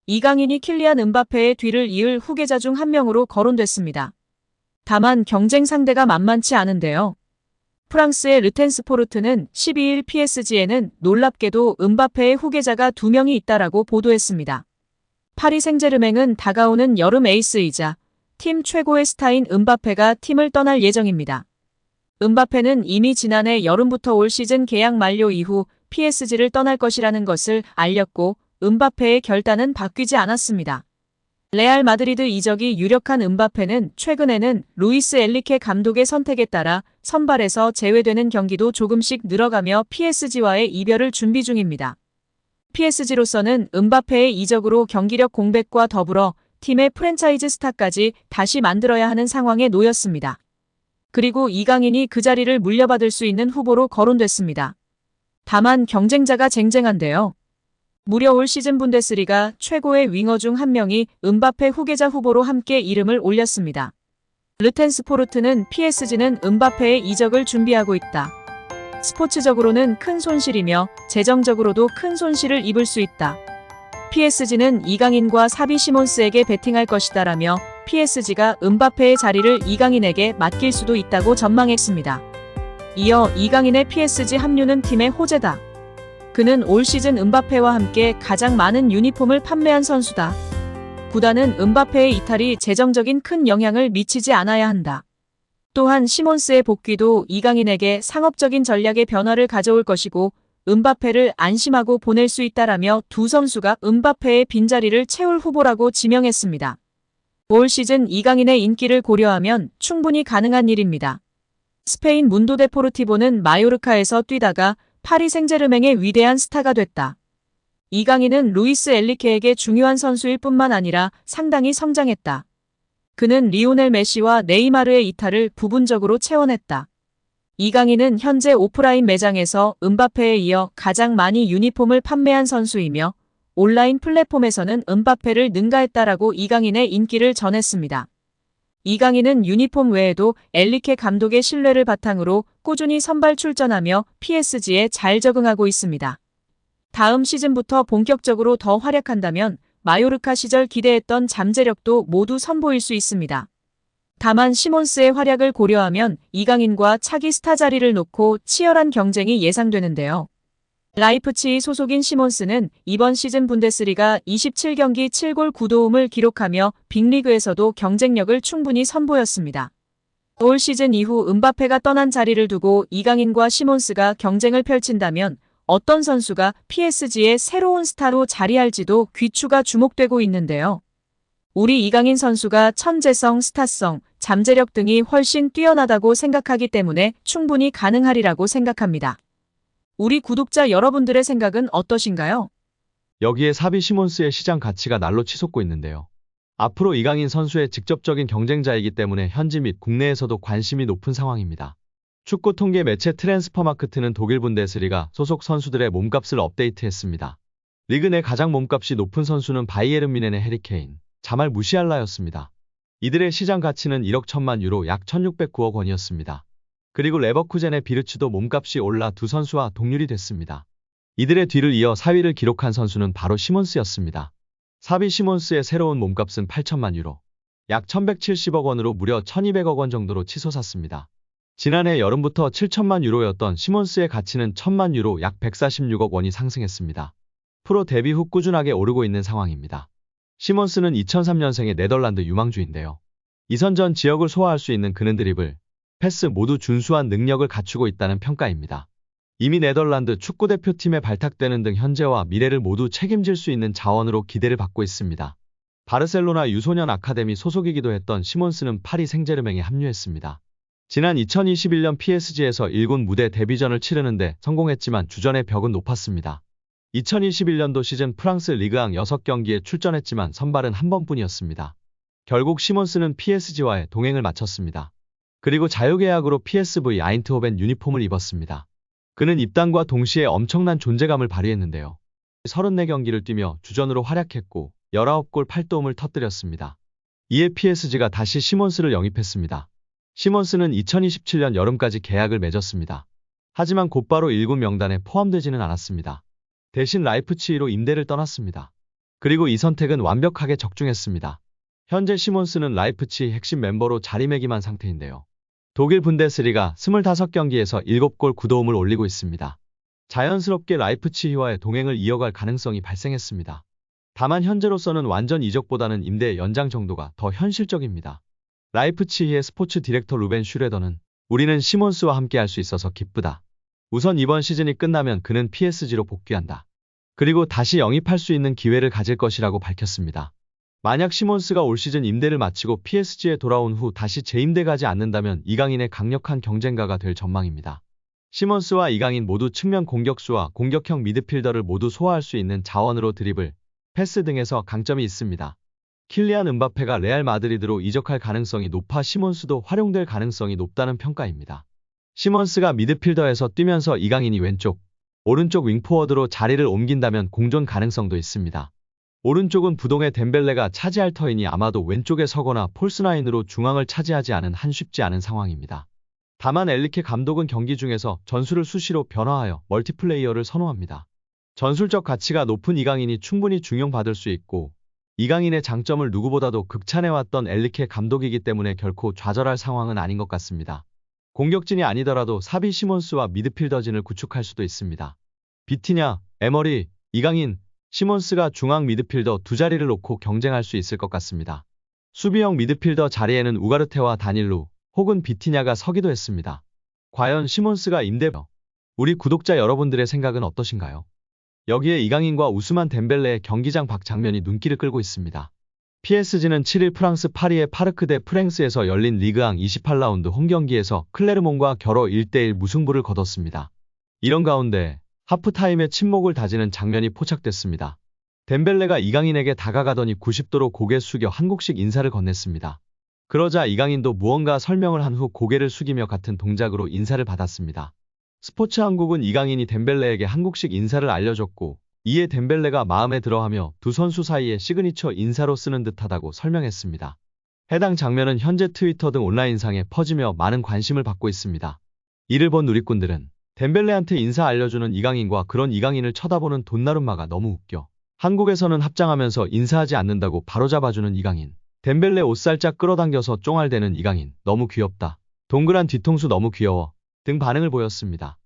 이강인이 킬리안 음바페의 뒤를 이을 후계자 중 한 명으로 거론됐습니다. 다만 경쟁 상대가 만만치 않은데요. 프랑스의 르텐스포르트는 12일 PSG에는 놀랍게도 음바페의 후계자가 2명이 있다라고 보도했습니다. 파리 생제르맹은 다가오는 여름 에이스이자 팀 최고의 스타인 음바페가 팀을 떠날 예정입니다. 음바페는 이미 지난해 여름부터 올 시즌 계약 만료 이후 PSG를 떠날 것이라는 것을 알렸고 음바페의 결단은 바뀌지 않았습니다. 레알 마드리드 이적이 유력한 음바페는 최근에는 루이스 엔리케 감독의 선택에 따라 선발에서 제외되는 경기도 조금씩 늘어가며 PSG와의 이별을 준비 중입니다. PSG로서는 음바페의 이적으로 경기력 공백과 더불어 팀의 프랜차이즈 스타까지 다시 만들어야 하는 상황에 놓였습니다. 그리고 이강인이 그 자리를 물려받을 수 있는 후보로 거론됐습니다. 다만 경쟁자가 쟁쟁한데요. 무려 올 시즌 분데스리가 최고의 윙어 중 한 명이 음바페 후계자 후보로 함께 이름을 올렸습니다. 르텐스포르트는 PSG는 음바페의 이적을 준비하고 있다. 스포츠적으로는 큰 손실이며 재정적으로도 큰 손실을 입을 수 있다. PSG는 이강인과 사비 시몬스에게 베팅할 것이다라며 PSG가 음바페의 자리를 이강인에게 맡길 수도 있다고 전망했습니다. 이어 이강인의 PSG 합류는 팀의 호재다. 그는 올 시즌 음바페와 함께 가장 많은 유니폼을 판매한 선수다. 구단은 음바페의 이탈이 재정적인 큰 영향을 미치지 않아야 한다. 또한 시몬스의 복귀도 이강인에게 상업적인 전략의 변화를 가져올 것이고 음바페를 안심하고 보낼 수 있다라며 두 선수가 음바페의 빈자리를 채울 후보라고 지명했습니다. 올 시즌 이강인의 인기를 고려하면 충분히 가능한 일입니다. 스페인 문도 데포르티보는 마요르카에서 뛰다가 파리 생제르맹의 위대한 스타가 됐다. 이강인은 루이스 엔리케에게 중요한 선수일 뿐만 아니라 상당히 성장했다. 그는 리오넬 메시와 네이마르의 이탈을 부분적으로 채워냈다. 이강인은 현재 오프라인 매장에서 음바페에 이어 가장 많이 유니폼을 판매한 선수이며 온라인 플랫폼에서는 음바페를 능가했다라고 이강인의 인기를 전했습니다. 이강인은 유니폼 외에도 엔리케 감독의 신뢰를 바탕으로 꾸준히 선발 출전하며 PSG에 잘 적응하고 있습니다. 다음 시즌부터 본격적으로 더 활약한다면 마요르카 시절 기대했던 잠재력도 모두 선보일 수 있습니다. 다만 시몬스의 활약을 고려하면 이강인과 차기 스타 자리를 놓고 치열한 경쟁이 예상되는데요. 라이프치히 소속인 시몬스는 이번 시즌 분데스리가 27경기 7골 9도움을 기록하며 빅리그에서도 경쟁력을 충분히 선보였습니다. 올 시즌 이후 음바페가 떠난 자리를 두고 이강인과 시몬스가 경쟁을 펼친다면 어떤 선수가 PSG의 새로운 스타로 자리할지도 귀추가 주목되고 있는데요. 우리 이강인 선수가 천재성, 스타성, 잠재력 등이 훨씬 뛰어나다고 생각하기 때문에 충분히 가능하리라고 생각합니다. 우리 구독자 여러분들의 생각은 어떠신가요? 여기에 사비 시몬스의 시장 가치가 날로 치솟고 있는데요. 앞으로 이강인 선수의 직접적인 경쟁자이기 때문에 현지 및 국내에서도 관심이 높은 상황입니다. 축구 통계 매체 트랜스퍼마크트는 독일 분데스리가 소속 선수들의 몸값을 업데이트했습니다. 리그 내 가장 몸값이 높은 선수는 바이에른 뮌헨의 해리 케인, 자말 무시알라였습니다. 이들의 시장 가치는 1억 1천만 유로 약 1609억 원이었습니다. 그리고 레버쿠젠의 비르츠도 몸값이 올라 두 선수와 동률이 됐습니다. 이들의 뒤를 이어 4위를 기록한 선수는 바로 시몬스였습니다. 사비 시몬스의 새로운 몸값은 8천만 유로, 약 1170억 원으로 무려 1200억 원 정도로 치솟았습니다. 지난해 여름부터 7천만 유로였던 시몬스의 가치는 1000만 유로 약 146억 원이 상승했습니다. 프로 데뷔 후 꾸준하게 오르고 있는 상황입니다. 시몬스는 2003년생의 네덜란드 유망주인데요. 이선전 지역을 소화할 수 있는 그는 드리블, 패스 모두 준수한 능력을 갖추고 있다는 평가입니다. 이미 네덜란드 축구대표팀에 발탁되는 등 현재와 미래를 모두 책임질 수 있는 자원으로 기대를 받고 있습니다. 바르셀로나 유소년 아카데미 소속이기도 했던 시몬스는 파리 생제르맹에 합류했습니다. 지난 2021년 PSG에서 1군 무대 데뷔전을 치르는데 성공했지만 주전의 벽은 높았습니다. 2021년도 시즌 프랑스 리그앙 6경기에 출전했지만 선발은 한 번뿐이었습니다. 결국 시몬스는 PSG와의 동행을 마쳤습니다. 그리고 자유계약으로 PSV 아인트호벤 유니폼을 입었습니다. 그는 입단과 동시에 엄청난 존재감을 발휘했는데요. 34경기를 뛰며 주전으로 활약했고 19골 8도움을 터뜨렸습니다. 이에 PSG가 다시 시몬스를 영입했습니다. 시몬스는 2027년 여름까지 계약을 맺었습니다. 하지만 곧바로 1군 명단에 포함되지는 않았습니다. 대신 라이프치히로 임대를 떠났습니다. 그리고 이 선택은 완벽하게 적중했습니다. 현재 시몬스는 라이프치히 핵심 멤버로 자리매김한 상태인데요. 독일 분데스리가 25경기에서 7골 9도움을 올리고 있습니다. 자연스럽게 라이프치히와의 동행을 이어갈 가능성이 발생했습니다. 다만 현재로서는 완전 이적보다는 임대 연장 정도가 더 현실적입니다. 라이프치히의 스포츠 디렉터 루벤 슈레더는 우리는 시몬스와 함께 할 수 있어서 기쁘다. 우선 이번 시즌이 끝나면 그는 PSG로 복귀한다. 그리고 다시 영입할 수 있는 기회를 가질 것이라고 밝혔습니다. 만약 시몬스가 올 시즌 임대를 마치고 PSG에 돌아온 후 다시 재임대가지 않는다면 이강인의 강력한 경쟁가가 될 전망입니다. 시몬스와 이강인 모두 측면 공격수와 공격형 미드필더를 모두 소화할 수 있는 자원으로 드리블, 패스 등에서 강점이 있습니다. 킬리안 음바페가 레알 마드리드로 이적할 가능성이 높아 시몬스도 활용될 가능성이 높다는 평가입니다. 시몬스가 미드필더에서 뛰면서 이강인이 왼쪽, 오른쪽 윙포워드로 자리를 옮긴다면 공존 가능성도 있습니다. 오른쪽은 부동의 덴벨레가 차지할 터이니 아마도 왼쪽에 서거나 폴스나인으로 중앙을 차지하지 않은 한 쉽지 않은 상황입니다. 다만 엘리케 감독은 경기 중에서 전술을 수시로 변화하여 멀티플레이어를 선호합니다. 전술적 가치가 높은 이강인이 충분히 중용받을 수 있고 이강인의 장점을 누구보다도 극찬해왔던 엘리케 감독이기 때문에 결코 좌절할 상황은 아닌 것 같습니다. 공격진이 아니더라도 사비 시몬스와 미드필더진을 구축할 수도 있습니다. 비티냐, 에머리, 이강인, 시몬스가 중앙 미드필더 두 자리를 놓고 경쟁할 수 있을 것 같습니다. 수비형 미드필더 자리에는 우가르테와 다닐루 혹은 비티냐가 서기도 했습니다. 과연 시몬스가 우리 구독자 여러분들의 생각은 어떠신가요? 여기에 이강인과 우스만 덴벨레의 경기장 밖 장면이 눈길을 끌고 있습니다. PSG는 7일 프랑스 파리의 파르크 대 프랭스에서 열린 리그앙 28라운드 홈경기에서 클레르몽과 겨뤄 1대1 무승부를 거뒀습니다. 이런 가운데 하프타임에 침묵을 다지는 장면이 포착됐습니다. 덴벨레가 이강인에게 다가가더니 90도로 고개 숙여 한국식 인사를 건넸습니다. 그러자 이강인도 무언가 설명을 한 후 고개를 숙이며 같은 동작으로 인사를 받았습니다. 스포츠 한국은 이강인이 덴벨레에게 한국식 인사를 알려줬고 이에 덴벨레가 마음에 들어하며 두 선수 사이에 시그니처 인사로 쓰는 듯하다고 설명했습니다. 해당 장면은 현재 트위터 등 온라인상에 퍼지며 많은 관심을 받고 있습니다. 이를 본 누리꾼들은 덴벨레한테 인사 알려주는 이강인과 그런 이강인을 쳐다보는 돈나룸마가 너무 웃겨. 한국에서는 합장하면서 인사하지 않는다고 바로잡아주는 이강인. 덴벨레 옷 살짝 끌어당겨서 쫑알대는 이강인. 너무 귀엽다. 동그란 뒤통수 너무 귀여워. 등 반응을 보였습니다.